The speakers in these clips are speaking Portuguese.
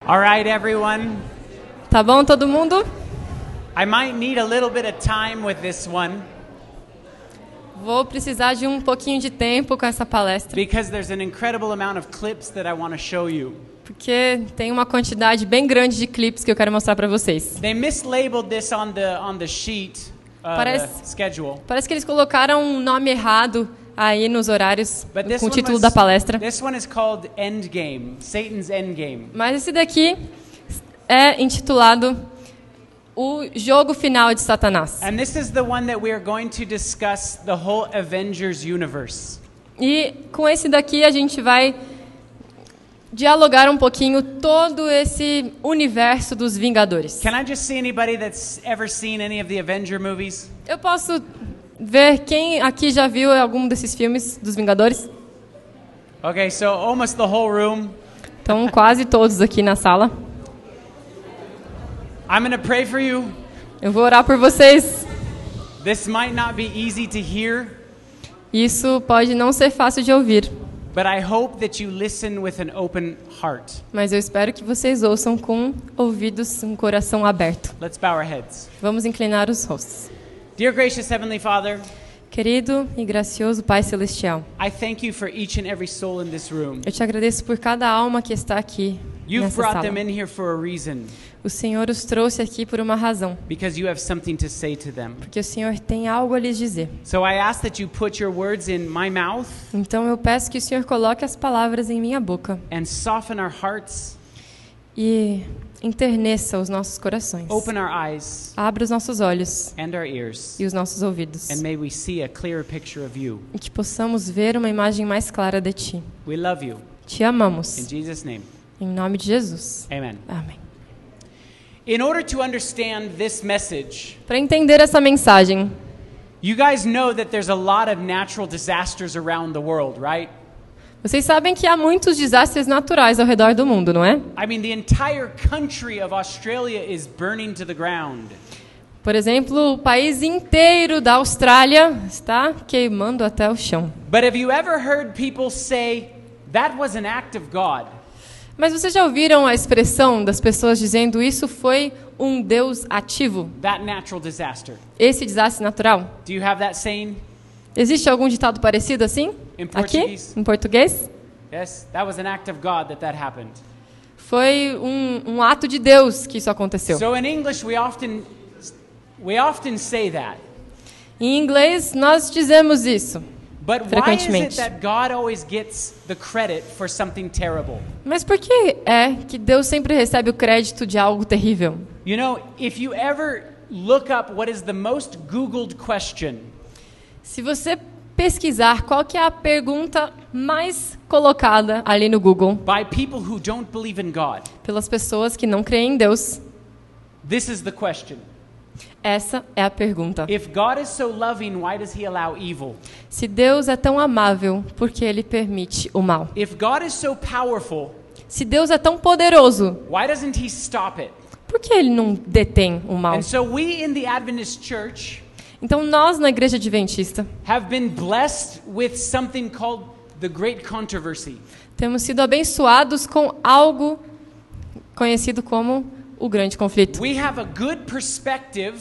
All right, everyone. Tá bom, todo mundo? I might need a little bit of time with this one Vou precisar de um pouquinho de tempo com essa palestra, because there's an incredible amount of clips that I want to show you. porque tem uma quantidade bem grande de clipes que eu quero mostrar para vocês. They mislabeled this on the sheet, Parece- the schedule. Parece que eles colocaram um nome errado aí nos horários But this com o one título was- da palestra. This one is called Endgame, Satan's Endgame. Mas esse daqui é intitulado O Jogo Final de Satanás. And this is the one that we are going to discuss the whole Avengers universe. E com esse daqui a gente vai dialogar um pouquinho todo esse universo dos Vingadores. Can I just see anybody that's ever seen any of the Avenger movies? Eu posso ver quem aqui já viu algum desses filmes dos Vingadores? Okay, so almost the whole room. Então, quase todos aqui na sala. I'm going to pray for you. Eu vou orar por vocês. This might not be easy to hear, Isso pode não ser fácil de ouvir, but I hope that you listen with an open heart. mas eu espero que vocês ouçam com ouvidos, um coração aberto. Let's bow our heads. Vamos inclinar os rostos. Dear gracious Heavenly Father, Querido e gracioso Pai Celestial, I thank you for each and every soul in this room. eu te agradeço por cada alma que está aqui You've nessa brought sala. them in here for a reason, O Senhor os trouxe aqui por uma razão, because you have something to say to them. porque o Senhor tem algo a lhes dizer. So I ask that you put your words in my mouth Então eu peço que o Senhor coloque as palavras em minha boca and soften our hearts, e enterneça os nossos corações. open our eyes Abra os nossos olhos and our ears, e os nossos ouvidos. and may we see a clearer picture of you. E que possamos ver uma imagem mais clara de Ti. We love you. Te amamos. In Jesus' name, Em nome de Jesus. amen. Amém. In order to understand this message, Para entender essa mensagem, you guys know that there's a lot of natural disasters around the world, right? vocês sabem que há muitos desastres naturais ao redor do mundo, não é? I mean, the entire country of Australia is burning to the ground. Por exemplo, o país inteiro da Austrália está queimando até o chão. But have you ever heard people say, that was an act of God? Mas vocês já ouviram a expressão das pessoas dizendo isso foi um Deus ativo? That natural disaster. Esse desastre natural? Do you have that saying? Existe algum ditado parecido assim? Em Aqui? português. Em português? Yes, that was an act of God that happened. Foi um ato de Deus que isso aconteceu. So in English, we often say that. Em inglês, nós dizemos isso. But why is it Frequentemente. that God always gets the credit for something terrible? Mas por que é que Deus sempre recebe o crédito de algo terrível? You know, if you ever look up what is the most Googled question, Se você pesquisar qual que é a pergunta mais colocada ali no Google by people who don't believe in God, pelas pessoas que não creem em Deus, this is the question. essa é a pergunta. If God is so loving, why does he allow evil? Se Deus é tão amável, por que Ele permite o mal? If God is so powerful, Se Deus é tão poderoso, why doesn't he stop it? por que Ele não detém o mal? And so we in the Adventist church Então nós na Igreja Adventista have been blessed with something called the Great Controversy. temos sido abençoados com algo conhecido como o grande conflito. We have a good perspective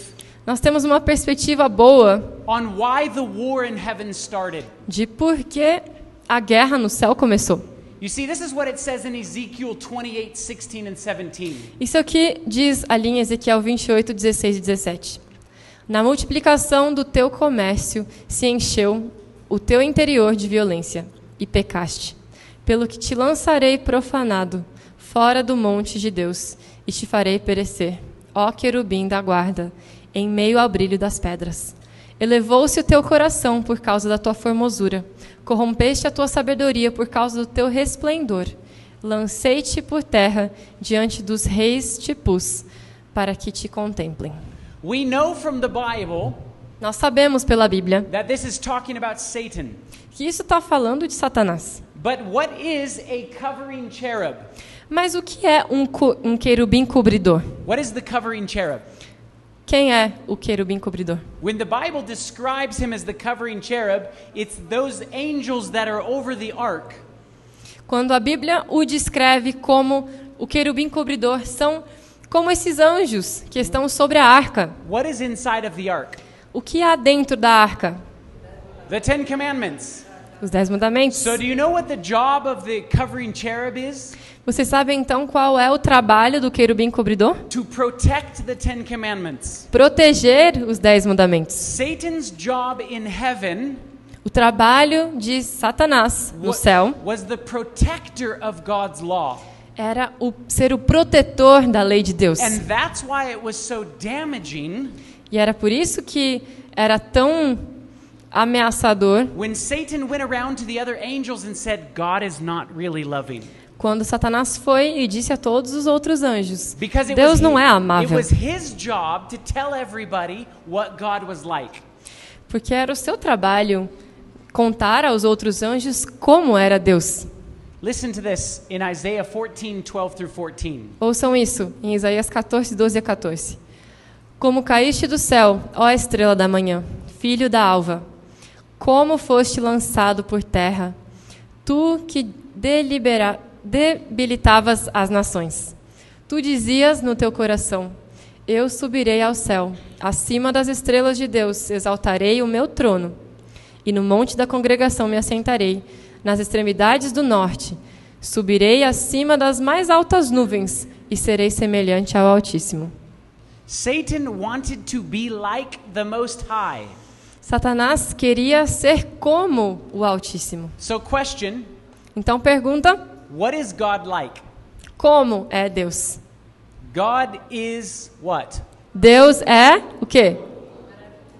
Nós temos uma perspectiva boa on why the war in heaven started. de por que a guerra no céu começou. You see, this is what it says in Ezekiel 28, 16 and 17. Isso aqui diz ali em Ezequiel 28, 16 e 17. Na multiplicação do teu comércio se encheu o teu interior de violência e pecaste, pelo que te lançarei profanado fora do monte de Deus e te farei perecer, ó querubim da guarda, em meio ao brilho das pedras. Elevou-se o teu coração por causa da tua formosura, corrompeste a tua sabedoria por causa do teu resplendor. Lancei-te por terra, diante dos reis te pus, para que te contemplem. We know from the Bible Nós sabemos pela Bíblia that this is talking about Satan. que isso está falando de Satanás. But what is a covering cherub? Mas o que é um querubim cobridor? What is the covering cherub? Quem é o querubim cobridor? When the Bible describes him as the covering cherub, it's those angels that are over the ark. Quando a Bíblia o descreve como o querubim cobridor são como esses anjos que estão sobre a arca. What is inside of the ark? O que há dentro da arca? The Ten Commandments. Os 10 mandamentos. So do you know what the job of the covering cherub is? Vocês sabem então qual é o trabalho do querubim cobridor? To protect the Ten Commandments. Proteger os 10 mandamentos. Satan's job in heaven O trabalho de Satanás no céu was the protector of God's law. era ser o protetor da lei de Deus. And that's why it was so damaging E era por isso que era tão ameaçador when Satan went around to the other angels and said, God is not really loving. quando Satanás foi e disse a todos os outros anjos: Because Deus não é it amável. was his job to tell everybody what God was like. Porque era o seu trabalho contar aos outros anjos como era Deus. Listen to this in Isaiah 14:12-14. Ouçam isso em Isaías 14, 12 a 14. Como caíste do céu, ó estrela da manhã, filho da alva, como foste lançado por terra, tu que debilitavas as nações. Tu dizias no teu coração: eu subirei ao céu, acima das estrelas de Deus, exaltarei o meu trono, e no monte da congregação me assentarei, nas extremidades do norte. Subirei acima das mais altas nuvens, e serei semelhante ao Altíssimo. Satan wanted to be like the Most High. Satanás queria ser como o Altíssimo. So question, Então pergunta: what is God like? como é Deus? God is what? Deus é o quê?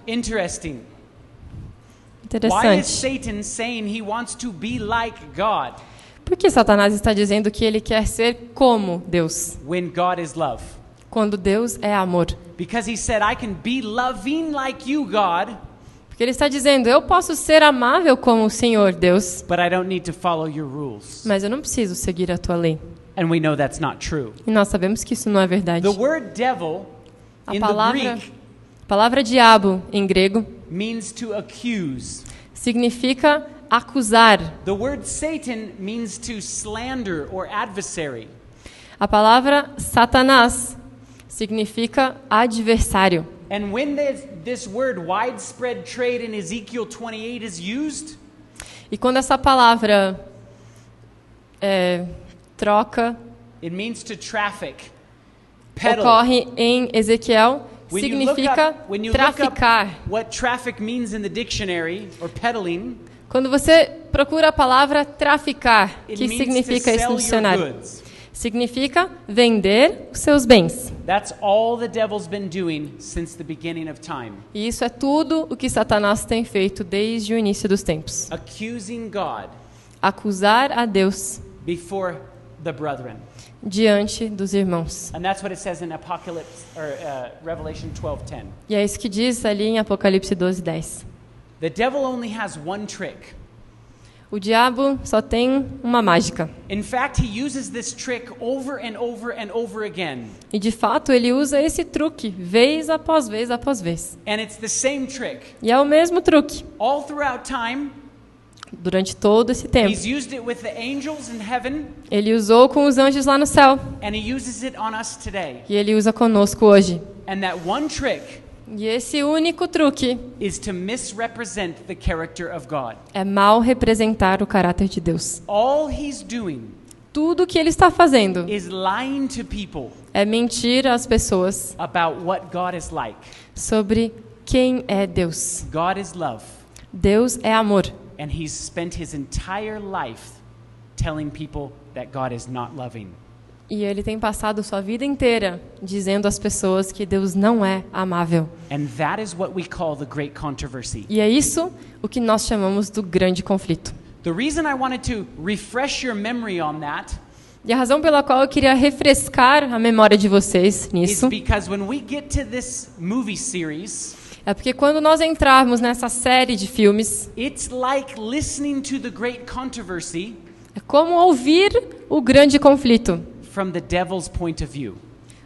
Interesting. Why is Interessante. Satan saying he wants to be like God Por que Satanás está dizendo que ele quer ser como Deus, when God is love? quando Deus é amor? Because he said, I can be loving like you, God, Porque ele está dizendo: eu posso ser amável como o Senhor, Deus, but I don't need to follow your rules. mas eu não preciso seguir a tua lei. And we know that's not true. E nós sabemos que isso não é verdade. The word devil A in the Greek palavra diabo em grego means to accuse. significa acusar. The word Satan means to slander or adversary. A palavra Satanás significa adversário. And when this word widespread trade in Ezekiel 28 is used, E quando essa palavra troca it means to traffic, peddle. ocorre em Ezequiel, When significa you look traficar. up what traffic means in the dictionary or peddling, Quando você procura a palavra traficar, it que means to significa isso sell no your dicionário? goods. Significa vender os seus bens. That's all the devil's been doing since the beginning of time. E isso é tudo o que Satanás tem feito desde o início dos tempos. Accusing God Acusar a Deus before the brethren. diante dos irmãos. And that's what it says in Apocalypse or Revelation 12:10. E é isso que diz ali em Apocalipse 12:10. The devil only has one trick. O diabo só tem uma mágica. In fact, he uses this trick over and over and over again. E de fato ele usa esse truque vez após vez após vez. And it's the same trick. E é o mesmo truque All throughout time, durante todo esse tempo. he's used it with the angels in heaven, Ele usou com os anjos lá no céu. and he uses it on us today. E ele usa conosco hoje. And that one trick E esse único truque is to misrepresent the character of God. é mal representar o caráter de Deus. All he's doing Tudo que ele está fazendo is lying to people é mentir às pessoas about what God is like. sobre quem é Deus. God is love, Deus é amor. and he's spent his entire life telling people that God is not loving. E ele tem passado sua vida inteira dizendo às pessoas que Deus não é amável. And that is what we call the great controversy. E é isso o que nós chamamos do grande conflito. The reason I wanted to refresh your memory on that E a razão pela qual eu queria refrescar a memória de vocês is nisso because when we get to this movie series, é porque quando nós entrarmos nessa série de filmes, it's like listening to the great controversy é como ouvir o grande conflito from the devil's point of view.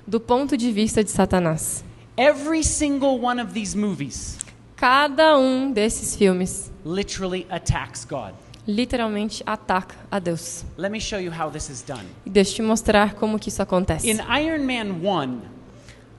do ponto de vista de Satanás. Every single one of these movies Cada um desses filmes literally attacks God. literalmente ataca a Deus. Let me show you how this is done. E deixa eu te mostrar como que isso acontece. In Iron Man 1,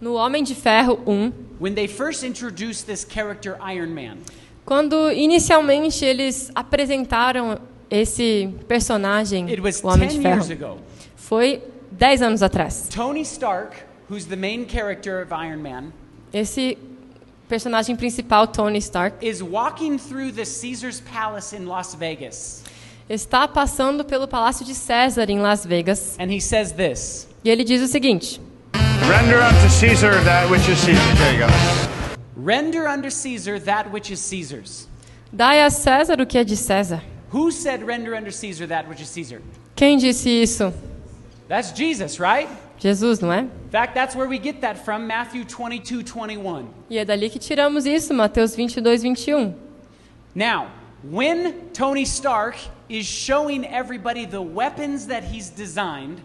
No Homem de Ferro 1, when they first introduced this character Iron Man, quando inicialmente eles apresentaram esse personagem, it was o Homem de 10 Ferro, years ago. foi 10 anos atrás. Tony Stark, who's the main character of Iron Man, Esse personagem principal, Tony Stark, is walking through the Caesar's Palace in Las Vegas. está passando pelo Palácio de César em Las Vegas. And he says this. E ele diz o seguinte: Render unto Caesar that which is Caesar's. There you go. Render unto Caesar that which is Caesar's. Dai a César o que é de César. Who said render unto Caesar that which is Caesar? Quem disse isso? That's Jesus, right? Jesus, não é? In fact, that's where we get that from, Matthew 22:21. E é dali que tiramos isso, Mateus 22, 21. Now, when Tony Stark is showing everybody the weapons that he's designed,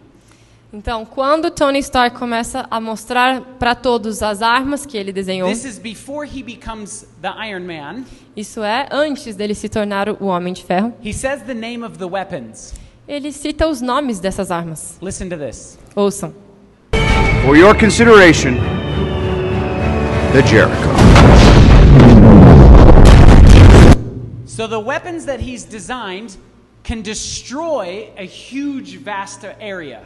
Então, quando Tony Stark começa a mostrar para todos as armas que ele desenhou, this is before he becomes the Iron Man, isso é antes dele se tornar o Homem de Ferro, he says the name of the weapons. ele cita os nomes dessas armas. Listen to this. Ouçam. For your consideration, the Jericho. So the weapons that he's designed can destroy a huge, vast area.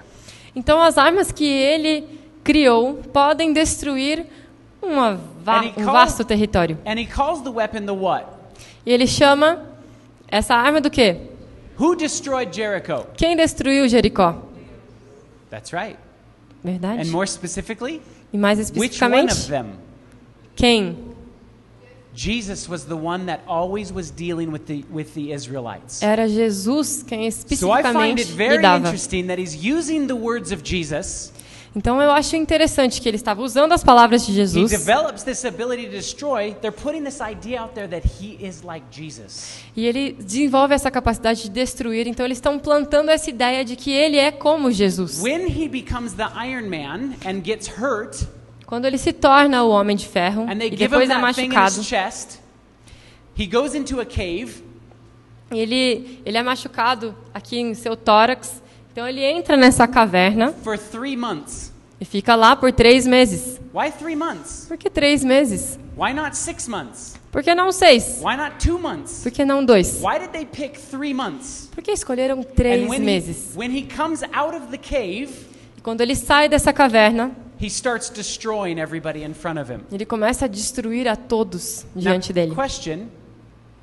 Então, as armas que ele criou podem destruir um vasto território. And he calls the weapon the what? E ele chama essa arma do quê? Who destroyed Jericho? Quem destruiu Jericó? That's right. Verdade? And more specifically, E mais which one especificamente, of them? quem? Jesus was the one that always was dealing with the Israelites. Era Jesus quem So I find it especificamente very lidava. interesting that he's using the words of Jesus. Então eu acho interessante que ele estava usando as palavras de He Jesus. develops this ability to destroy. They're putting this idea out there that he is like Jesus. E ele desenvolve essa capacidade de destruir. Então eles estão plantando essa ideia de que ele é como Jesus. When he becomes the Iron Man and gets hurt, Quando ele se torna o Homem de Ferro and they e give him depois é that thing in machucado, his chest, he goes into a cave. ele é machucado aqui em seu tórax. Então ele entra nessa caverna For 3 months. e fica lá por 3 meses. Why 3 months? Por que 3 meses? Why not 6 months? Por que não 6? Why not 2 months? Por que não 2? Why did they pick 3 months? Por que escolheram 3 And meses? when he comes out of the cave, E quando ele sai dessa caverna, he starts destroying everybody in front of him. ele começa a destruir a todos Now, diante dele. question,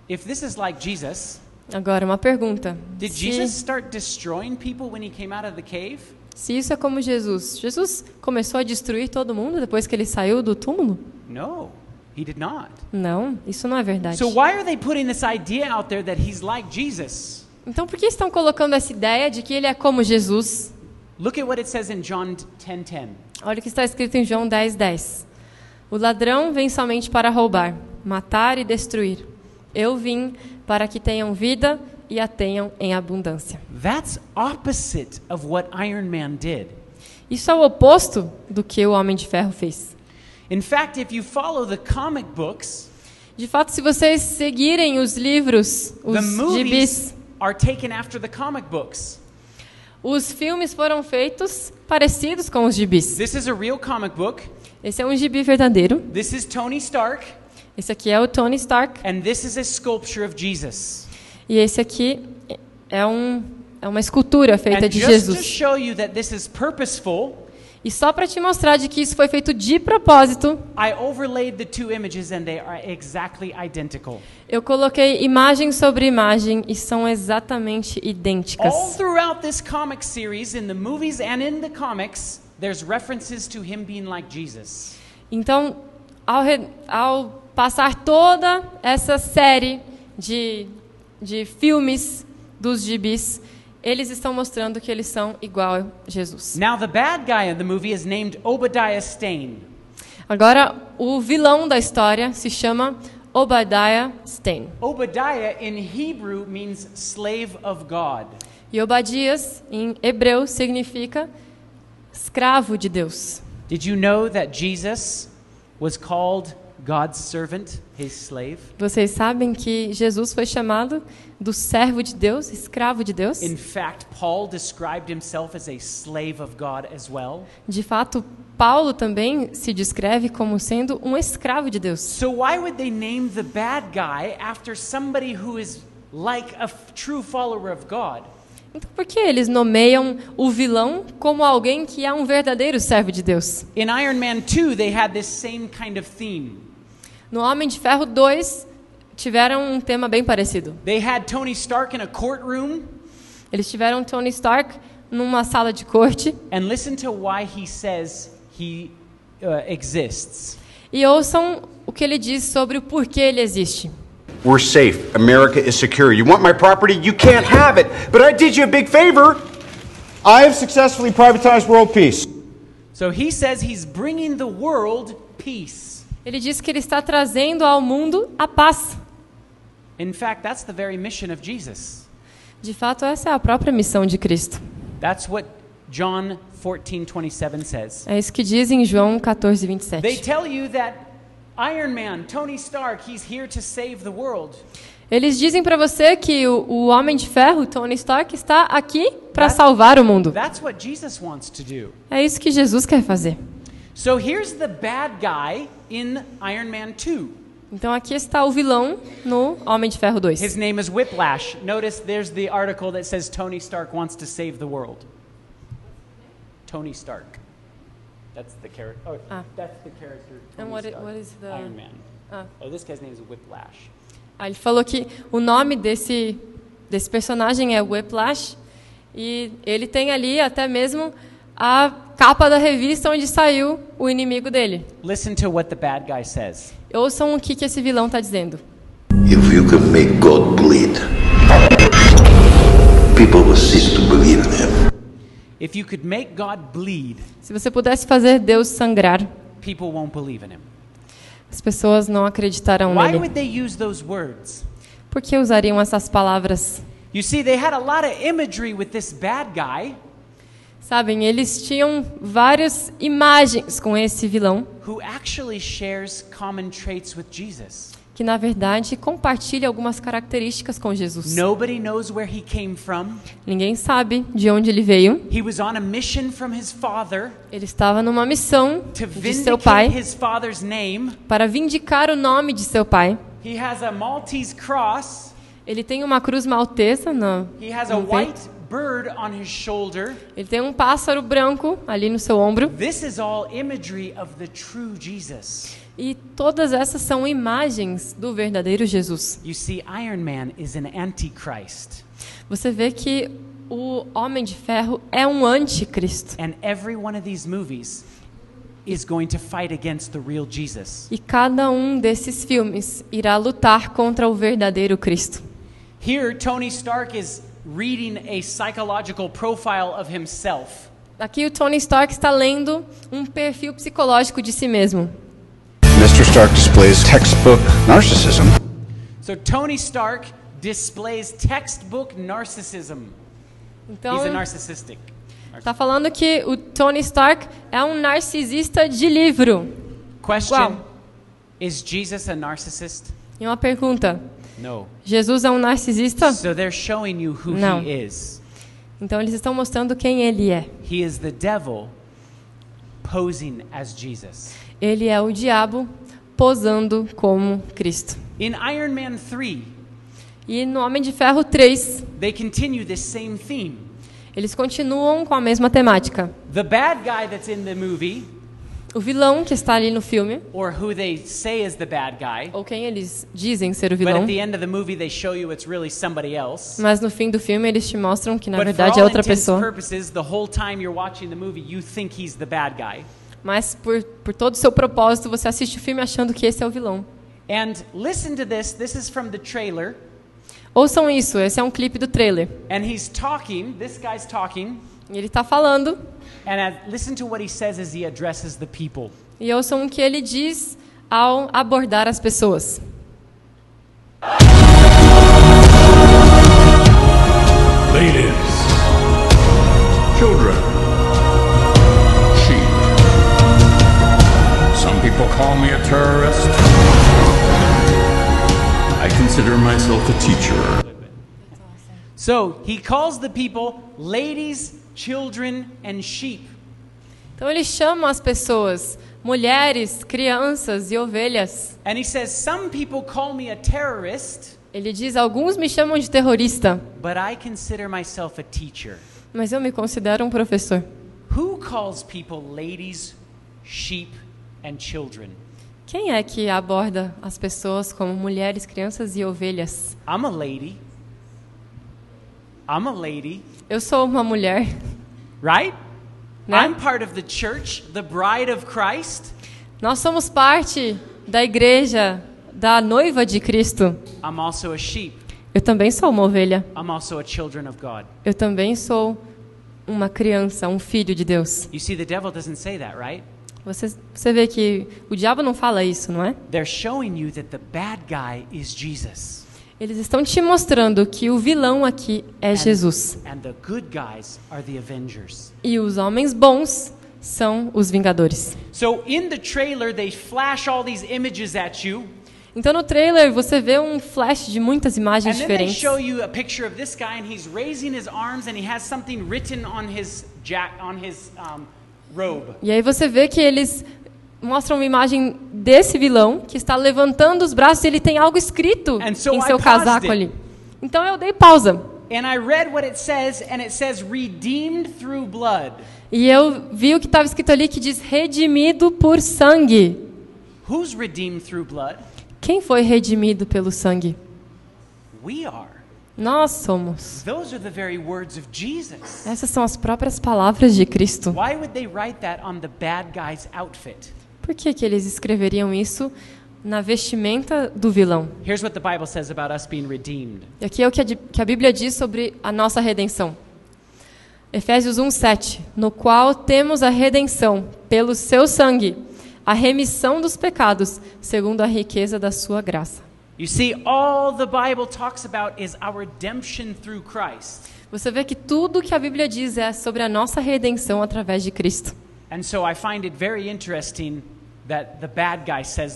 if this is like Jesus, Agora, uma pergunta. did Jesus start destroying people when he came out of the cave? Se isso é como Jesus, Jesus começou a destruir todo mundo depois que ele saiu do túmulo? No, he did not. Não, isso não é verdade. So why are they putting this idea out there that he's like Jesus? Então, por que estão colocando essa ideia de que ele é como Jesus? Look at what it says in John 10:10. Olha o que está escrito em João 10:10. O ladrão vem somente para roubar, matar e destruir. Eu vim para que tenham vida e a tenham em abundância. That's opposite of what Iron Man did. Isso é o oposto do que o Homem de Ferro fez. In fact, if you follow the comic books, De fato, se vocês seguirem os livros, the os movies gibis, are taken after the comic books. os filmes foram feitos parecidos com os gibis. This is a real comic book. Esse é um gibi verdadeiro. This is Tony Stark, Esse aqui é o Tony Stark. and this is a sculpture of Jesus. E esse aqui é uma escultura feita And de just to Jesus. show you that this is purposeful, E só para te mostrar de que isso foi feito de propósito, I overlaid the 2 images and they are exactly identical. eu coloquei imagem sobre imagem e são exatamente All idênticas. throughout this comic series, in the movies and in the comics, there's references to him being like Jesus. Então, ao passar toda essa série de filmes dos gibis, eles estão mostrando que eles são igual a Jesus. Now, the bad guy in the movie is named Obadiah Stane. Agora, o vilão da história se chama Obadiah Stane. Obadiah in Hebrew means slave of God. E Obadias, em hebreu, significa escravo de Deus. Did you know that Jesus was called God's servant, his slave? Vocês sabem que Jesus foi chamado do servo de Deus, escravo de Deus? In fact, Paul described himself as a slave of God as well. De fato, Paulo também se descreve como sendo um escravo de Deus. So why would they name the bad guy after somebody who is like a true follower of God? Então, por que eles nomeiam o vilão como alguém que é um verdadeiro servo de Deus? In Iron Man 2, they had this same kind of theme. No Homem de Ferro 2, tiveram um tema bem parecido. They had Tony Stark in a courtroom, Eles tiveram Tony Stark numa sala de corte and listen to why he says he exists. e ouçam o que ele diz sobre o porquê ele existe. We're safe. America is secure. You want my property? You can't have it. But I did you a big favor. I have successfully privatized world peace. So he says he's bringing the world peace. Ele diz que ele está trazendo ao mundo a paz. In fact, that's the very mission of Jesus. De fato, essa é a própria missão de Cristo. That's what John 14:27 says. É isso que diz em João 14, They 27. tell you that Iron Man, Tony Stark, he's here to save the world. Eles dizem para você que o Homem de Ferro, Tony Stark, está aqui para salvar o mundo. That's what Jesus wants to do. É isso que Jesus quer fazer. So here's the bad guy in Iron Man 2. Então aqui está o vilão no Homem de Ferro 2. His name is Whiplash. Notice there's the article that says Tony Stark wants to save the world. Tony Stark. That's the character. Oh, that's the character. Tony And what Stark, is the- Iron Man? Oh, this guy's name is Whiplash. Ele falou que o nome desse personagem é Whiplash e ele tem ali até mesmo a capa da revista onde saiu o inimigo dele. Listen to what the bad guy says. Ouçam o que esse vilão está dizendo. If you can make God bleed, people will cease to believe in him. If you could make God bleed, Se você pudesse fazer Deus sangrar, people won't believe in him. as pessoas não acreditarão Why nele. would they use those words? Por que usariam essas palavras? You see, they had a lot of imagery with this bad guy Sabem, eles tinham várias imagens com esse vilão, who actually shares common traits with Jesus. que na verdade compartilha algumas características com Jesus. Nobody knows where he came from. Ninguém sabe de onde ele veio. He was on a mission from his father Ele estava numa missão to de seu pai vindicate his father's name. para vindicar o nome de seu pai. He has a Maltese cross. Ele tem uma cruz maltesa He has a no white peito. bird on his shoulder. Ele tem um pássaro branco ali no seu ombro. This is all imagery of the true Jesus. E todas essas são imagens do verdadeiro Jesus. You see, Iron Man is an antichrist. Você vê que o Homem de Ferro é um anticristo. And every one of these movies is going to fight against the real Jesus. E cada um desses filmes irá lutar contra o verdadeiro Cristo. Here, Tony Stark is reading a psychological profile of himself. Aqui o Tony Stark está lendo um perfil psicológico de si mesmo. Mr. Stark displays textbook narcissism. So Tony Stark displays textbook narcissism. Então, He's a narcissistic. está falando que o Tony Stark é um narcisista de livro. Question: Wow. Is Jesus a narcissist? E uma pergunta: No. Jesus é um narcisista? So they're showing you who Não. he is. Então eles estão mostrando quem ele é. He is the devil posing as Jesus. Ele é o diabo posando como Cristo. In Iron Man 3, E no Homem de Ferro 3, they continue this same theme. eles continuam com a mesma temática. The bad guy that's in the movie, O vilão que está ali no filme, or who they say is the bad guy, ou quem eles dizem ser o but vilão, at the end of the movie they show you it's really somebody else. mas no fim do filme eles te mostram que na But for verdade é all outra intents and pessoa. purposes, the whole time you're watching the movie, you think he's the bad guy. Mas por todo o seu propósito, você assiste o filme achando que esse é o vilão. And listen to this. This is from the trailer. Ouçam isso, esse é um clipe do trailer. And he's talking. This guy's talking. E ele está falando, And listen to what he says as he addresses the people. e ouçam o que ele diz ao abordar as pessoas. Ladies, children, sheep. Some people call me a terrorist. myself a teacher. So he calls the people ladies, children, and sheep. Então ele chama as pessoas, mulheres, crianças e ovelhas. And he says, some people call me a terrorist, Ele diz, alguns me chamam de terrorista, but I consider myself a teacher. mas eu me considero um professor. Who calls people ladies, sheep, and children? Quem é que aborda as pessoas como mulheres, crianças e ovelhas? I'm a lady. I'm a lady, Eu sou uma mulher, right? né? I'm part of the church, the bride of Christ. Nós somos parte da igreja, da noiva de Cristo. I'm also a sheep. Eu também sou uma ovelha. I'm also a children of God. Eu também sou uma criança, um filho de Deus. You see, the devil doesn't say that, right? Você vê que o diabo não fala isso, não é? They're showing you that the bad guy is Jesus. Eles estão te mostrando que o vilão aqui é Jesus. And the good guys are the avengers. E os homens bons são os vingadores. So in the trailer, they flash all these images at you. Então no trailer você vê um flash de muitas And imagens then they diferentes. show you a picture of this guy, and he's raising his arms, and he has something written on his robe. E aí você vê que eles mostram uma imagem desse vilão que está levantando os braços e ele tem algo escrito And so em I seu paused casaco it. ali. Então eu dei pausa. And I read what it says, and it says redeemed through blood. E eu vi o que estava escrito ali que diz redimido por sangue. Who's redeemed through blood? Quem foi redimido pelo sangue? We are. Nós somos. Those are the very words of Jesus. Essas são as próprias palavras de Cristo. Why would they write that on the bad guy's outfit? Por que eles escreveriam isso na vestimenta do vilão? Here's what the Bible says about us being redeemed. E aqui é o que a Bíblia diz sobre a nossa redenção. Efésios 1:7, no qual temos a redenção pelo seu sangue, a remissão dos pecados, segundo a riqueza da sua graça. You see, all the Bible talks about is our redemption through Christ. Você vê que tudo que a Bíblia diz é sobre a nossa redenção através de Cristo. And so I find it very interesting that the bad guy has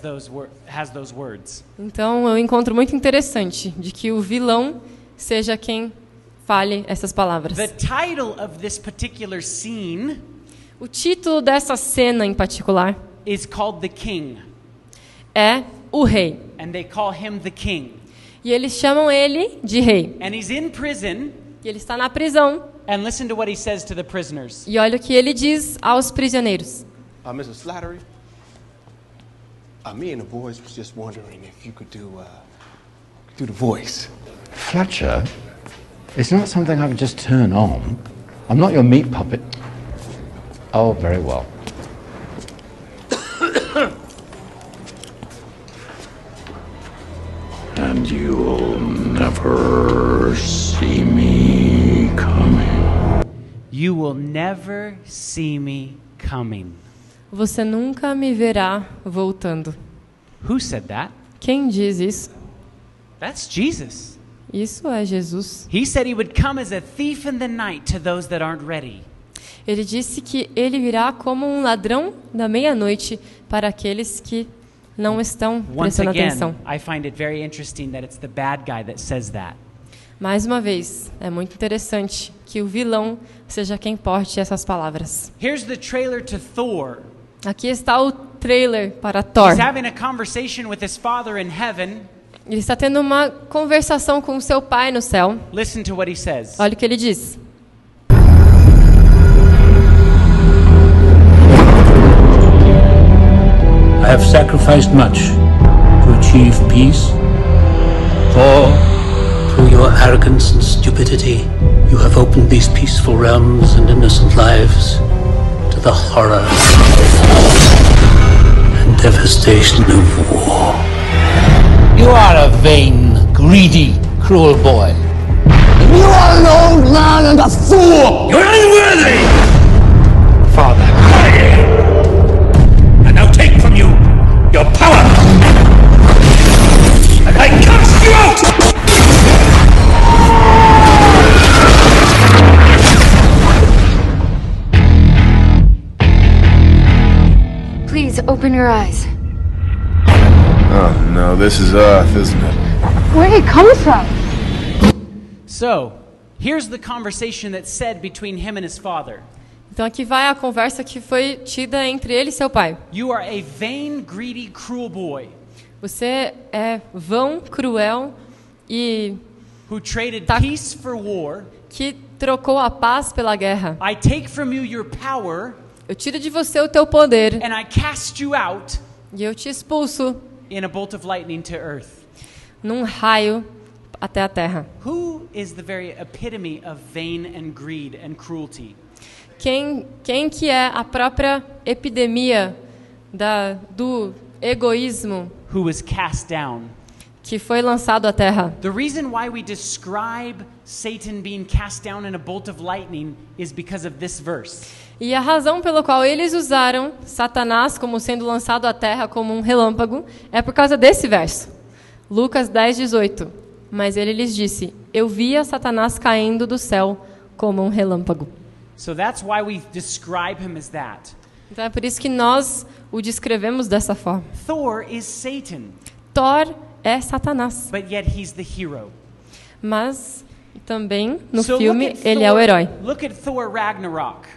those words. Então eu encontro muito interessante de que o vilão seja quem fale essas palavras. The title of this particular scene O título dessa cena em particular is called The King, é O Rei. and they call him the King. E eles chamam ele de rei. And he's in prison, E ele está na prisão. and listen to what he says to the prisoners. E olha o que ele diz aos prisioneiros. Mrs. Slattery, me and the boys was just wondering if you could do the voice. Fletcher, it's not something I can just turn on. I'm not your meat puppet. Oh, very well. And you'll never see me coming. You will never see me coming. Você nunca me verá voltando. Who said that? Quem diz isso? That's Jesus. Isso é Jesus. He said he would come as a thief in the night to those that aren't ready. Ele disse que ele virá como um ladrão da meia-noite para aqueles que não estão Once prestando again, atenção. I find it very interesting that it's the bad guy that says that. Mais uma vez, é muito interessante que o vilão seja quem porte essas palavras. Here's the trailer to Thor. Aqui está o trailer para Thor. He's having a conversation with his father in heaven. Ele está tendo uma conversação com seu pai no céu. Listen to what he says. Olha o que ele diz. I have sacrificed much to achieve peace. For through your arrogance and stupidity, you have opened these peaceful realms and innocent lives to the horror and devastation of war. You are a vain, greedy, cruel boy. You are an old man and a fool! you're unworthy! Father. And now take from you your power! And I cast you out! Please open your eyes. Oh no, this is Earth, isn't it? where he comes from. So, here's the conversation that's said between him and his father. Então aqui vai a conversa que foi tida entre ele e seu pai. You are a vain, greedy, cruel boy. Você é vão, cruel e who traded peace for war. Que trocou a paz pela guerra. I take from you your power. Eu tiro de você o teu poder. And I cast you out. E eu te expulso. In a bolt of lightning to earth. Num raio até a terra. Who is the very epitome of vain and greed and cruelty? Quem que é a própria epidemia do egoísmo? Who was cast down? Que foi lançado à terra. The reason why we describe Satan being cast down in a bolt of lightning is because of this verse. E a razão pela qual eles usaram Satanás como sendo lançado à terra como um relâmpago é por causa desse verso. Lucas 10:18. Mas ele lhes disse: Eu via Satanás caindo do céu como um relâmpago. So that's why we describe him as that. Então é por isso que nós o descrevemos dessa forma. Thor is Satan. Thor é Satanás. But yet he's the hero. Mas também no filme ele é o herói. Look at Thor Ragnarok.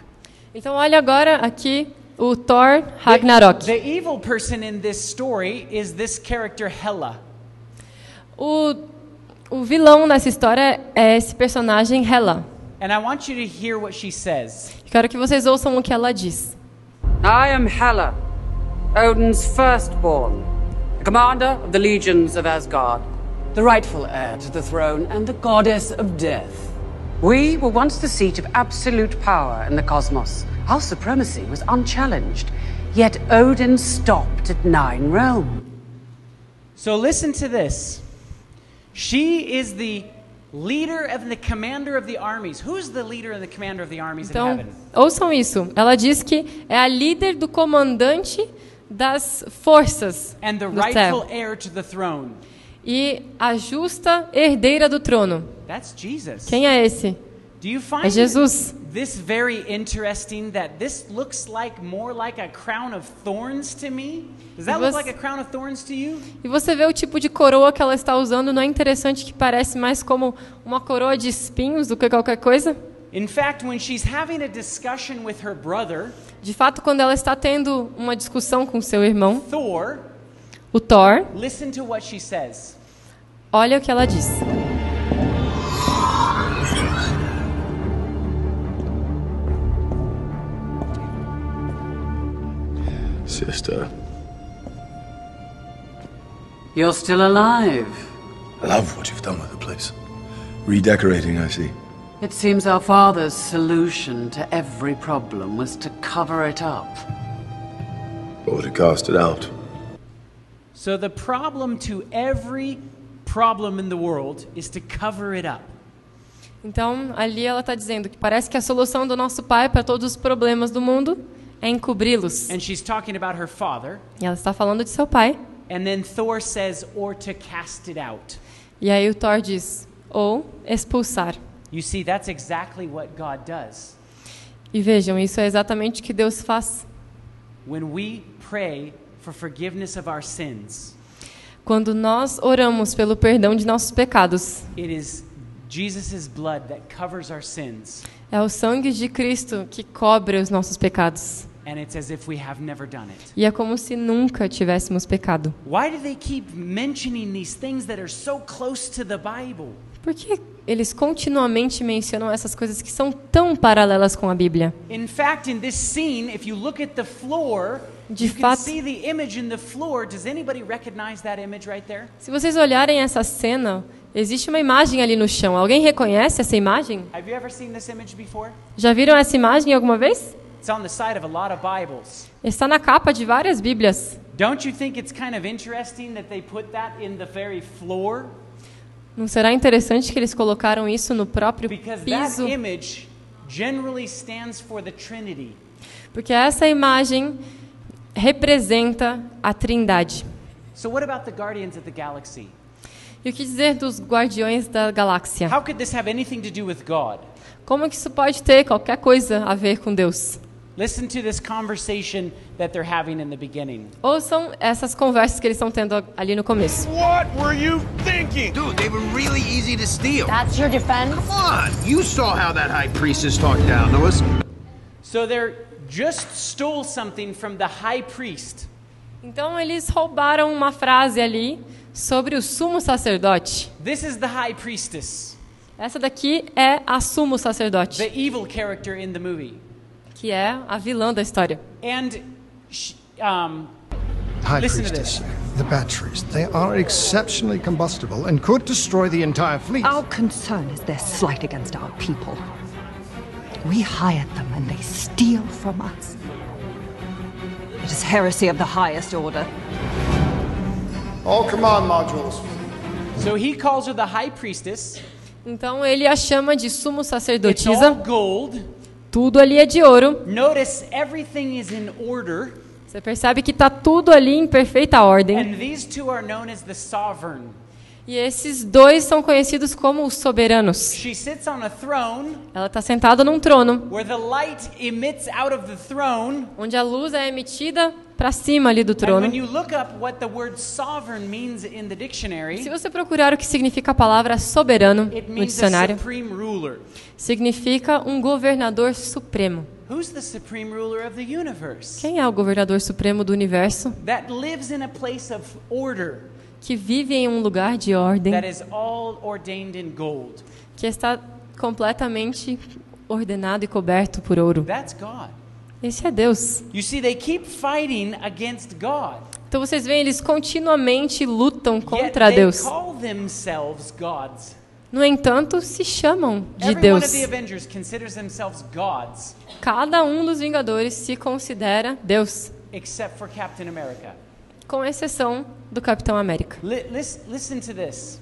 Então olha agora aqui o Thor Ragnarok. The evil person in this story is this character Hela. O vilão nessa história é esse personagem Hela. And I want you to hear what she says. Quero que vocês ouçam o que ela diz. I am Hela, Odin's firstborn, the commander of the legions of Asgard, the rightful heir to the throne and the goddess of death. We were once the seat of absolute power in the cosmos. Our supremacy was unchallenged, yet Odin stopped at 9 realms. So listen to this. She is the leader and the commander of the armies. Who's the leader and the commander of the armies in heaven? Ouçam isso. Ela diz que é a líder do comandante das forças and the no rightful céu. heir to the throne. E a justa herdeira do trono. That's Jesus. Quem é esse? Do you find É Jesus. this very interesting that this looks like more like a crown of thorns to me? Does that look like a crown of thorns to you? E você vê o tipo de coroa que ela está usando, não é interessante que parece mais como uma coroa de espinhos do que qualquer coisa? In fact, when she's having a discussion with her brother, de fato, quando ela está tendo uma discussão com seu irmão, Thor, o Thor, listen to what she says. Olha o que ela diz. Sister. You're still alive. I love what you've done with the place. Redecorating, I see. It seems our father's solution to every problem was to cover it up. Or to cast it out. So the problem to every problem in the world is to cover it up. Então, ali ela está dizendo que parece que a solução do nosso pai para todos os problemas do mundo é encobri-los. And she's talking about her father. E ela está falando de seu pai. And then Thor says, or to cast it out. E aí o Thor diz, ou expulsar. You see, that's exactly what God does. E vejam, isso é exatamente o que Deus faz. When we pray for forgiveness of our sins, quando nós oramos pelo perdão de nossos pecados, it is Jesus' blood that covers our sins. É o sangue de Cristo que cobre os nossos pecados. And it's as if we have never done it. E é como se nunca tivéssemos pecado. Why do they keep mentioning these things that are so close to the Bible? Por que eles continuamente mencionam essas coisas que são tão paralelas com a Bíblia? In fact, in this scene, if you look at the floor, you can see the image in the floor. Does anybody recognize that image right there? Se vocês olharem essa cena, existe uma imagem ali no chão. Alguém reconhece essa imagem? Have you ever seen this image before? Já viram essa imagem alguma vez? It's on the side of a lot of Bibles. Está na capa de várias Bíblias. Don't you think it's kind of interesting that they put that in the very floor? Não será interessante que eles colocaram isso no próprio Because piso? that image generally stands for the Trinity. Porque essa imagem representa a Trindade. So what about the Guardians of the Galaxy? E o que dizer dos Guardiões da Galáxia? How could this have anything to do with God? Como que isso pode ter qualquer coisa a ver com Deus? Listen to this conversation that they're having in the beginning. Ouçam essas conversas que eles estão tendo ali no começo. What were you thinking? Dude, they were really easy to steal. That's your defense? Come on, you saw how that high priestess talked down to us. So they just stole something from the high priest. Então eles roubaram uma frase ali sobre o sumo sacerdote. This is the high priestess. Essa daqui é a sumo sacerdote. The evil character in the movie. Que é a vilã da história. And High listen to Priestess, this. the batteries, they are exceptionally combustible and could destroy the entire fleet. Our concern is their slight against our people. We hired them and they steal from us. It is heresy of the highest order. All command modules. So he calls her the high priestess. Então ele a chama de sumo It's all sacerdotisa. gold. Tudo ali é de ouro. Notice everything is in order. Você percebe que está tudo ali em perfeita ordem. And these two are known as the sovereign. E esses dois são conhecidos como os soberanos. She sits on a throne Ela está sentada num trono, where the light emits out of the throne. onde a luz é emitida para cima ali do And trono. when you look up what the word sovereign means in the dictionary, Se você procurar o que significa a palavra soberano it no means a dicionário, supreme ruler. significa um governador supremo. Who's the supreme ruler of the universe? Quem é o governador supremo do universo? That lives in a place of order, Que vive em um lugar de ordem, that is all ordained in gold. que está completamente ordenado e coberto por ouro. That's God. Esse é Deus. You see, they keep fighting against God. Então vocês veem, eles continuamente lutam Yet contra they Deus. call themselves gods. No entanto, se chamam de Every one Deus. of the Avengers considers themselves gods, Cada um dos Vingadores se considera Deus, except for Captain America. com exceção do Capitão América. Listen to this.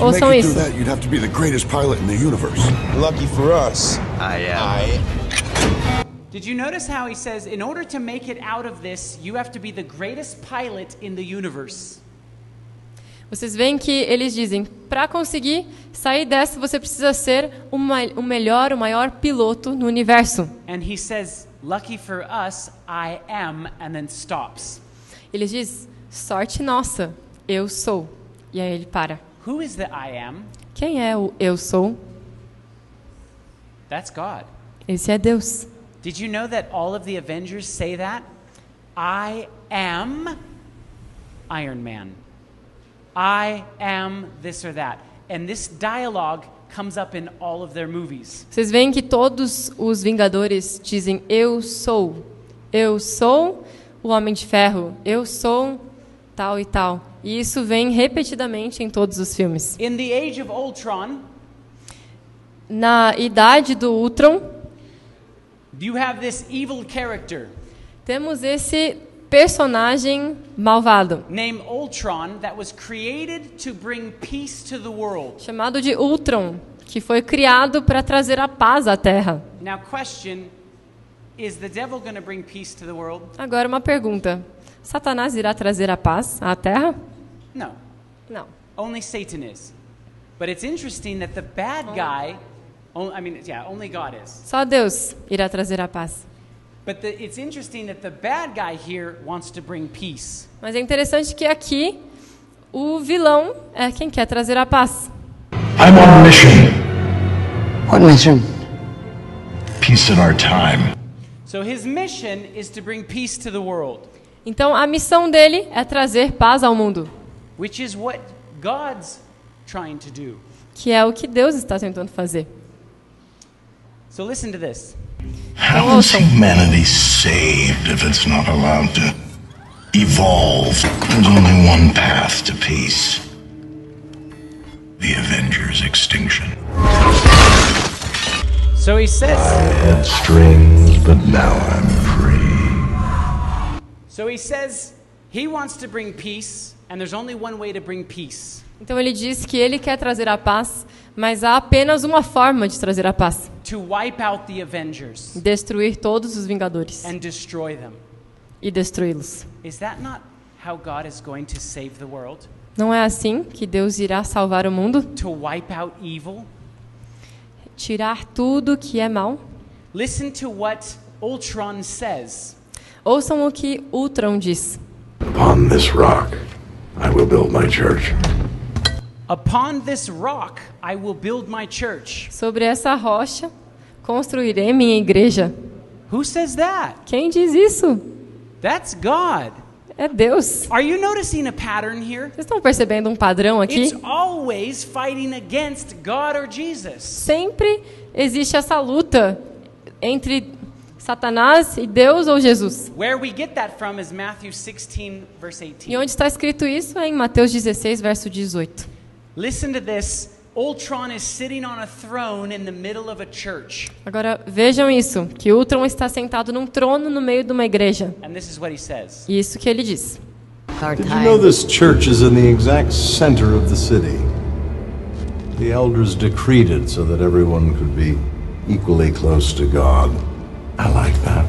Ouçam isso. that, you'd have to be the greatest pilot in the universe. Lucky for us. I am. Did you notice how he says, in order to make it out of this, you have to be the greatest pilot in the universe? Vocês veem que eles dizem, para conseguir sair dessa, você precisa ser o maior piloto no universo. And he says, lucky for us, I am, and then stops. Ele diz, sorte nossa, eu sou. E aí ele para. Who is the I am? Quem é o eu sou? That's God. Esse é Deus. Did you know that all of the Avengers say that? I am Iron Man. I am this or that. And this dialogue comes up in all of their movies. Vocês veem que todos os Vingadores dizem, eu sou o Homem de Ferro, eu sou tal e tal. E isso vem repetidamente em todos os filmes. In the Age of Ultron, Na Idade do Ultron, you have this evil character temos esse personagem malvado, named Ultron that was created to bring peace to the world. chamado de Ultron, que foi criado para trazer a paz à Terra. Now question, is the devil going to bring peace to the world? Agora uma pergunta. Satanás irá trazer a paz à Terra? No. Não. Only Satan is. But it's interesting that the bad guy, only God is. Só Deus irá trazer a paz. But it's interesting that the bad guy here wants to bring peace. Mas é interessante que aqui o vilão é quem quer trazer a paz. I'm on a mission. What mission? Peace in our time. So his mission is to bring peace to the world, Então a missão dele é trazer paz ao mundo, which is what God's trying to do. que é o que Deus está tentando fazer. So listen to this. How is humanity saved if it's not allowed to evolve? There's only one path to peace. The Avengers' extinction. So he says, I had strings, but now I'm free. so he says he wants to bring peace, and there's only one way to bring peace. Então ele diz que ele quer trazer a paz, mas há apenas uma forma de trazer a paz: To wipe out the Avengers destruir todos os Vingadores and destroy them. e destruí-los. Is that not how God is going to save the world? Não é assim que Deus irá salvar o mundo? To wipe out evil? Tirar tudo que é mal? Listen to what Ultron says. Ouçam o que Ultron diz. Upon this rock, I will build my church. Upon this rock, I will build my church. Sobre essa rocha, construirei minha igreja. Who says that? Quem diz isso? That's God. É Deus. Are you noticing a pattern here? Vocês estão percebendo um padrão aqui? It's always fighting against God or Jesus. Sempre existe essa luta entre Satanás e Deus ou Jesus. Where we get that from is Matthew 16 verse 18. E onde está escrito isso é em Mateus 16, verso 18. Listen to this. Ultron is sitting on a throne in the middle of a church. Agora vejam isso, que Ultron está sentado num trono no meio de uma igreja. And this is what he says. E isso que ele diz. Did you know this church is in the exact center of the city? The elders decreed it so that everyone could be equally close to God. I like that.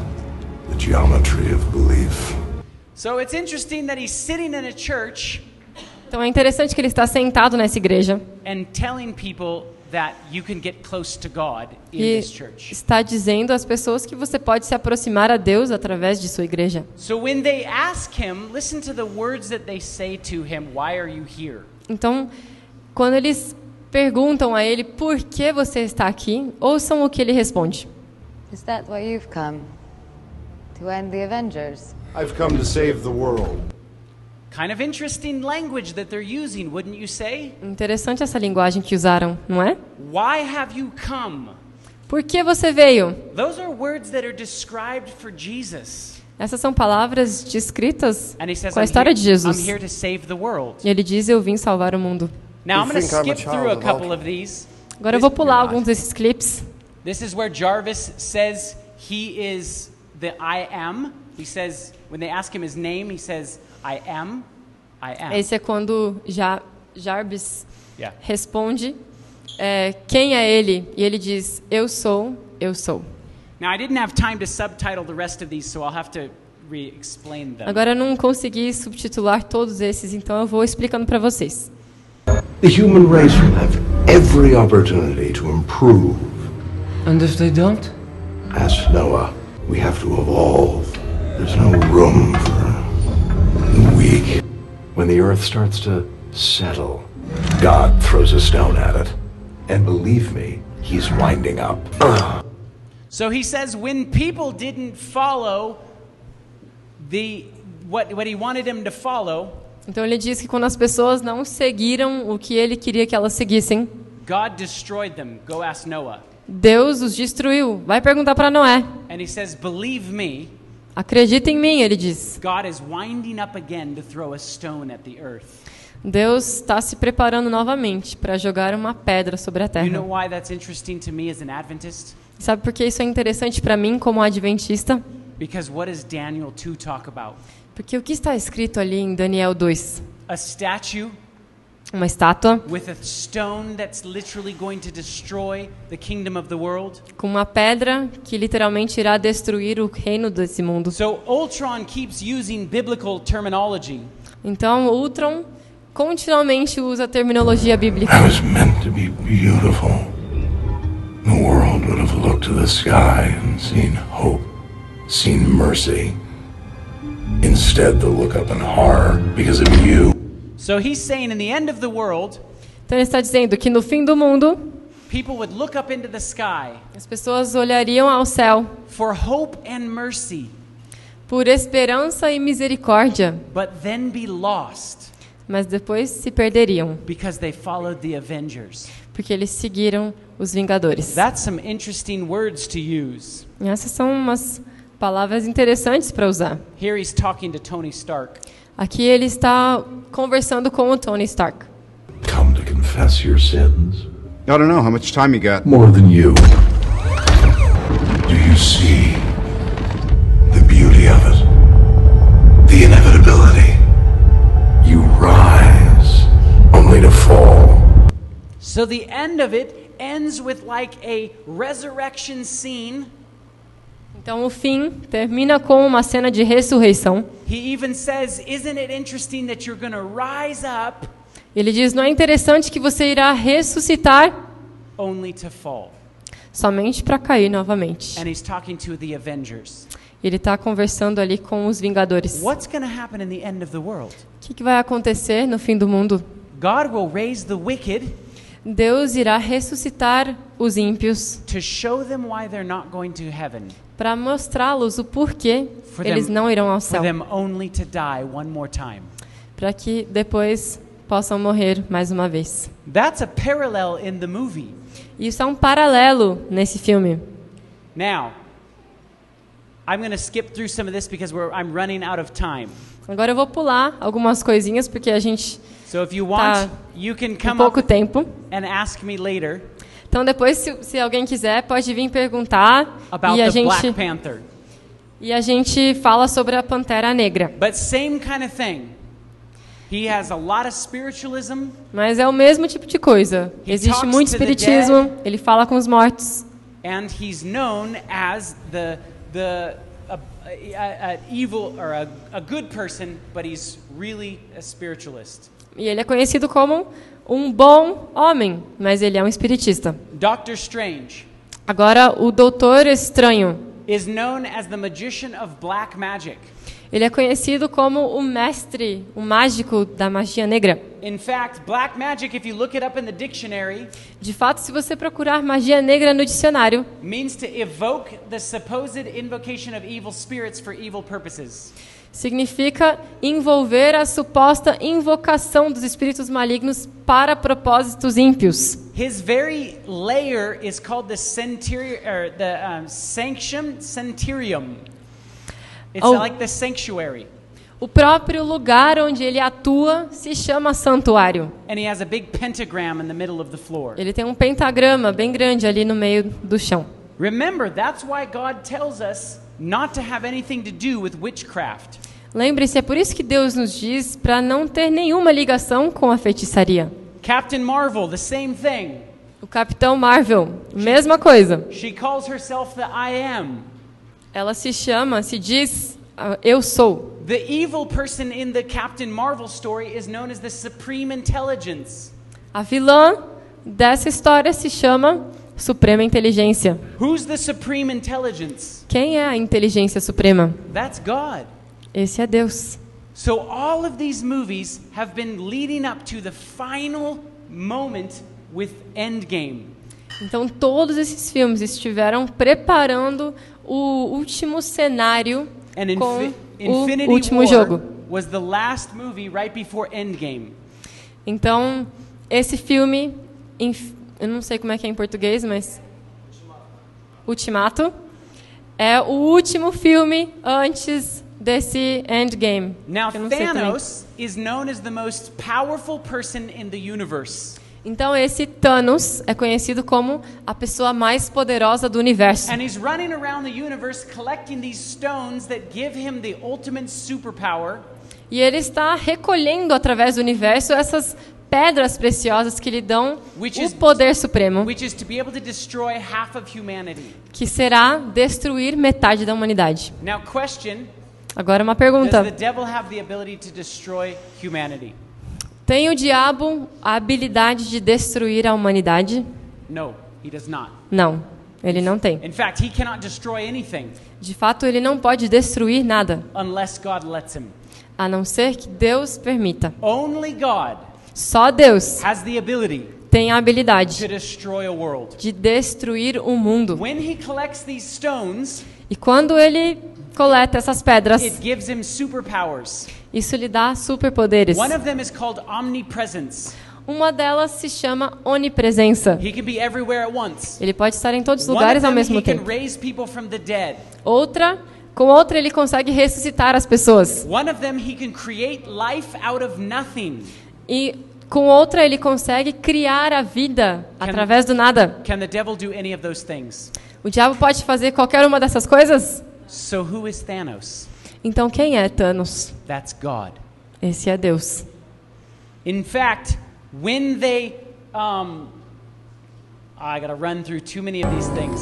The geometry of belief. So it's interesting that he's sitting in a church. Então é interessante que ele está sentado nessa igreja. And telling people that you can get close to God in E this church. está dizendo às pessoas que você pode se aproximar a Deus através de sua igreja. So when they ask him, listen to the words that they say to him, why are you here? Então, quando eles perguntam a ele por que você está aqui, ouçam o que ele responde. Is that why you've come? To end the Avengers? I've come to save the world. Kind of interesting language that they're using, wouldn't you say? Interessante essa linguagem que usaram, não é? Why have you come? Por que você veio? Those are words that are described for Jesus. Essas são palavras descritas And he says, com a história de Jesus. I'm here to save the world. E ele diz, eu vim salvar o mundo. Now I'm going to skip through a couple of these. Agora eu vou pular alguns desses clipes. This is where Jarvis says he is the I am. He says, when they ask him his name, he says, I am. Esse é quando Jarvis Yeah. responde quem é ele? E ele diz, eu sou, eu sou. Now I didn't have time to subtitle the rest of these, so I'll have to re-explain them. Agora eu não consegui subtitular todos esses, então eu vou explicando para vocês. The human race will have every opportunity to improve. And if they don't? Ask Noah. We have to evolve. There's no room for the weak. When the earth starts to settle, God throws a stone at it. And believe me, he's winding up. So he says when people didn't follow what he wanted them to follow, então ele diz que quando as pessoas não seguiram o que ele queria que elas seguissem, God destroyed them. Go ask Noah. Deus os destruiu. Vai perguntar para Noé. And he says, believe me. Acredita em mim, ele diz. God is winding up again to throw a stone at the earth. Deus está se preparando novamente para jogar uma pedra sobre a terra. You know why that's interesting to me as an Adventist? Sabe por que isso é interessante para mim como adventista? Because what does Daniel 2 talk about? Porque o que está escrito ali em Daniel 2? A statue uma estátua with a stone that's literally going to destroy the kingdom of the world. Com uma pedra que literalmente irá destruir o reino desse mundo. So Ultron keeps using biblical terminology. Então Ultron continuamente usa a terminologia bíblica. That was meant to be beautiful. The world would have looked to the sky and seen hope, seen mercy. Instead, they'll look up in horror because of you. So he's saying in the end of the world, então ele está dizendo que no fim do mundo, people would look up into the sky. As pessoas olhariam ao céu. For hope and mercy. Por esperança e misericórdia. But then be lost. Mas depois se perderiam. Because they followed the Avengers. Porque eles seguiram os Vingadores. That's some interesting words to use. Essas são umas palavras interessantes para usar. Here he's talking to Tony Stark. Aqui ele está conversando com o Tony Stark. Come to confess your sins. I don't know how much time you got. More than you. Do you see the beauty of it? The inevitability. You rise only to fall. So the end of it ends with like a resurrection scene. Então o fim termina com uma cena de ressurreição. He even says, "Isn't it interesting that you're going to rise up?" Ele diz, não é interessante que você irá ressuscitar? Only to fall. somente para cair novamente. And he's talking to the Avengers. Ele está conversando ali com os Vingadores. What's going to happen in the end of the world? O que vai acontecer no fim do mundo? God will raise the wicked Deus irá ressuscitar os ímpios to show them why they're not going to heaven. Para mostrá-los o porquê eles não irão ao céu. For them only to die one more time. Para que depois possam morrer mais uma vez. That's a parallel in the movie. Isso é um paralelo nesse filme. Now, I'm going to skip through some of this because I'm running out of time. Agora eu vou pular algumas coisinhas porque a gente So if you want, you can come pouco up tempo. And ask me later. Então depois, se alguém quiser, pode vir perguntar About the Black Panther. E a gente fala sobre a Pantera Negra. But same kind of thing. He has a lot of spiritualism. Mas é o mesmo tipo de coisa. Existe muito espiritismo. Ele fala com os mortos. And he's known as evil or a good person, but he's really a spiritualist. E ele é conhecido como um bom homem, mas ele é um espiritista. Doctor Strange. Agora o Doutor Estranho. Is known as the magician of black magic. Ele é conhecido como o mestre, o mágico da magia negra. In fact, black magic, if you look it up in the dictionary, de fato, se você procurar magia negra no dicionário, means to evoke the supposed invocation of evil spirits for evil purposes. Significa envolver a suposta invocação dos espíritos malignos para propósitos ímpios. His very layer is called the Sanctorium. It's like the sanctuary. O próprio lugar onde ele atua se chama santuário. And he has a big pentagram in the middle of the floor. Ele tem um pentagrama bem grande ali no meio do chão. Remember, that's why God tells us not to have anything to do with witchcraft. Lembre-se, é por isso que Deus nos diz para não ter nenhuma ligação com a feitiçaria. Captain Marvel, the same thing. O Capitão Marvel, mesma coisa. She calls herself the I am. Ela se diz, eu sou. The evil person in the Captain Marvel story is known as the Supreme Intelligence. A vilã dessa história se chama Suprema Inteligência. Who's the Supreme Intelligence? Quem é a inteligência suprema? That's God. Esse é Deus. So all of these movies have been leading up to the final moment with Endgame. Então todos esses filmes estiveram preparando o último cenário com o último jogo. Was the last movie right before Endgame. Então esse filme, eu não sei como é que é em português, mas Ultimato é o último filme antes desse Endgame. Now Thanos is known as the most powerful person in the universe. Então esse Thanos é conhecido como a pessoa mais poderosa do universo. And he's running around the universe collecting these stones that give him the ultimate superpower. E ele está recolhendo através do universo essas pedras preciosas que lhe dão o poder supremo, which is to be able to destroy half of humanity. Que será destruir metade da humanidade. Now question, agora uma pergunta. Does the devil have the ability to destroy humanity? Tem o diabo a habilidade de destruir a humanidade? No, he does not. Não, ele não tem. In fact, he cannot destroy anything. De fato, ele não pode destruir nada. Unless God lets him. A não ser que Deus permita. Only God. Só Deus has the ability tem a habilidade to destroy a world. De destruir o mundo. When he collects these stones, e quando ele coleta essas pedras, it gives him superpowers. Isso lhe dá superpoderes. One of them is called omnipresence. Uma delas se chama onipresença. He can be everywhere at once. Ele pode estar em todos os lugares ao mesmo tempo. He can raise people from the dead. Com outra ele consegue ressuscitar as pessoas. One of them he can create life out of nothing. E com outra ele consegue criar a vida através do nada. Can the devil do any of those things? O diabo pode fazer qualquer uma dessas coisas? So who is Thanos? Então quem é Thanos? That's God. Esse é Deus. In fact, when they I gotta run through too many of these things.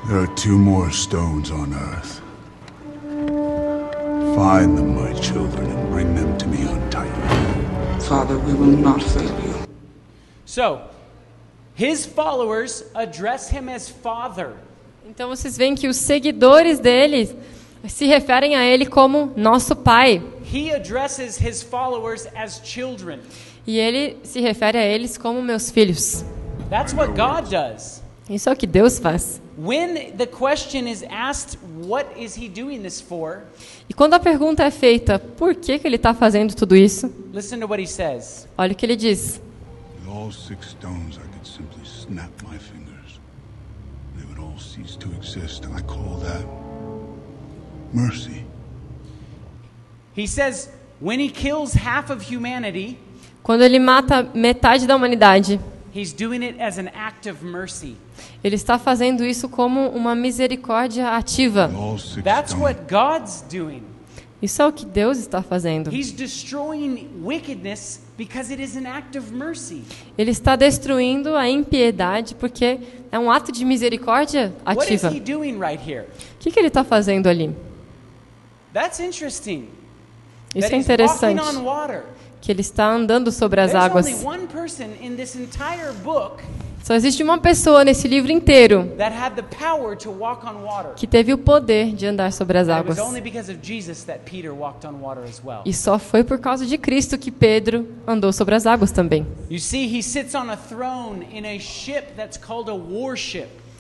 There are 2 more stones on Earth. Find them, my children, and bring them to me on Titan. Father, we will not fail you. So, his followers address him as Father. Então vocês veem que os seguidores dele se referem a ele como nosso pai. He addresses his followers as children. E ele se refere a eles como meus filhos. That's what God does. Isso é o que Deus faz. When the question is asked, what is he doing this for? E quando a pergunta é feita, por que ele está fazendo tudo isso? Listen to what he says. Olha o que ele diz. With all 6 stones, I could simply snap my fingers. They would all cease to exist, and I call that mercy. He says, when he kills half of humanity, quando ele mata metade da humanidade, he's doing it as an act of mercy. Ele está fazendo isso como uma misericórdia ativa. That's what God's doing. Isso é o que Deus está fazendo. He's destroying wickedness because it is an act of mercy. Ele está destruindo a impiedade porque é um ato de misericórdia ativa. What is he doing right here? O que ele está fazendo ali? That's interesting. Isso é interessante. Que ele está andando sobre as águas. Só existe uma pessoa nesse livro inteiro que teve o poder de andar sobre as águas. E só foi por causa de Cristo que Pedro andou sobre as águas também.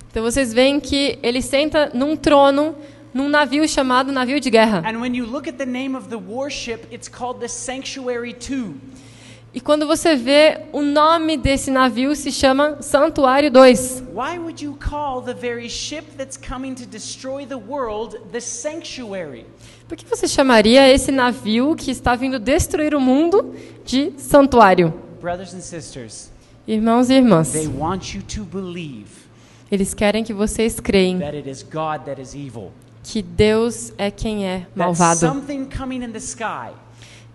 Então vocês veem que ele senta num trono num navio chamado navio de guerra. E quando você vê o nome desse navio se chama Santuário 2. Why would you call the very ship that's coming to destroy the world the sanctuary? Por que você chamaria esse navio que está vindo destruir o mundo de santuário? Brothers and sisters, irmãos e irmãs, they want you to believe eles querem que vocês creem that it is God that is evil. Que Deus é quem é malvado. That something coming in the sky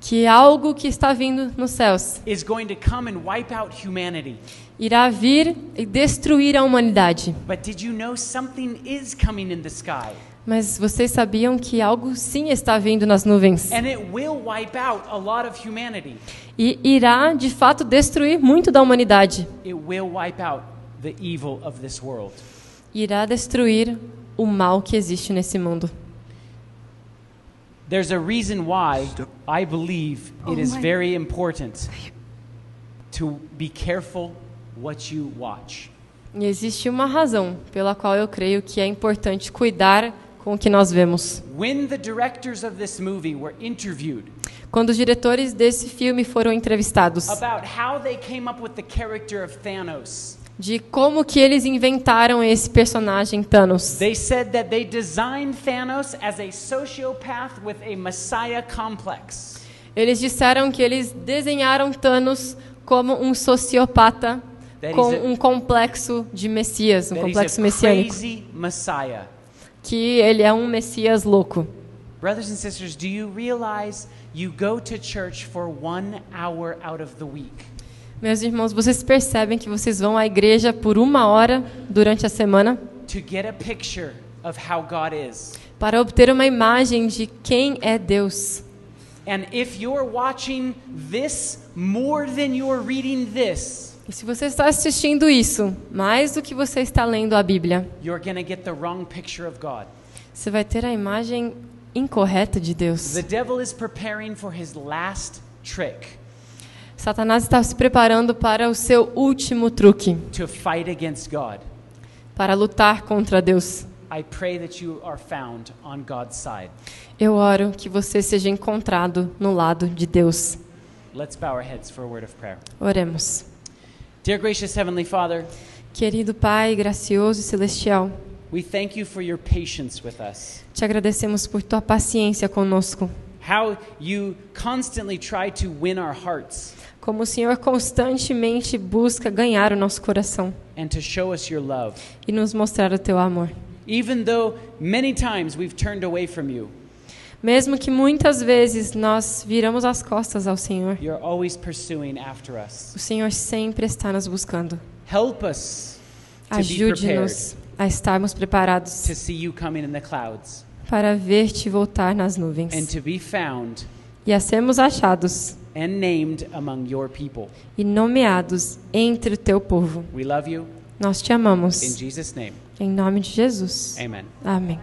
que algo que está vindo nos céus is going to come and wipe out humanity. Irá vir e destruir a humanidade. But did you know something is coming in the sky? Mas vocês sabiam que algo sim está vindo nas nuvens? And it will wipe out a lot of humanity. E irá de fato destruir muito da humanidade. It will wipe out the evil of this world. Irá destruir o mal que existe nesse mundo. There's a reason why I believe it is very important to be careful what you watch. E existe uma razão pela qual eu creio que é importante cuidar com o que nós vemos. When the directors of this movie were interviewed, quando os diretores desse filme foram entrevistados, about how they came up with the character of Thanos, de como que eles inventaram esse personagem Thanos. They said that they designed Thanos as a sociopath with a messiah complex. Eles disseram que eles desenharam Thanos como um sociopata com um complexo de Messias, um complexo messiânico. Que ele é um Messias louco. Brothers and sisters, do you realize you go to church for 1 hour out of the week? Meus irmãos, vocês percebem que vocês vão à igreja por 1 hora durante a semana para obter uma imagem de quem é Deus. E se você está assistindo isso, mais do que você está lendo a Bíblia, você vai ter a imagem incorreta de Deus. The devil is preparing for his last trick. Satanás está se preparando para o seu último truque. To fight against God. Para lutar contra Deus. I pray that you are found on God's side. Eu oro que você seja encontrado no lado de Deus. Let's bow our heads for a word of prayer. Oremos. Dear gracious heavenly Father, querido Pai gracioso e celestial, we thank you for your patience with us. Te agradecemos por tua paciência conosco. How you constantly try to win our hearts. Como o Senhor constantemente busca ganhar o nosso coração. And to show us your love. E nos mostrar o teu amor. Even though many times we've turned away from you. Mesmo que muitas vezes nós viramos as costas ao Senhor. You're always pursuing after us. O Senhor sempre está nos buscando. Help us to Ajude-nos a estarmos preparados. To see you coming in the clouds. Para ver-te voltar nas nuvens. And to be found. E a sermos achados. and named among your people. e nomeados entre o teu povo. We love you. Nós te amamos. In Jesus' name. Em nome de Jesus. Amen. Amém.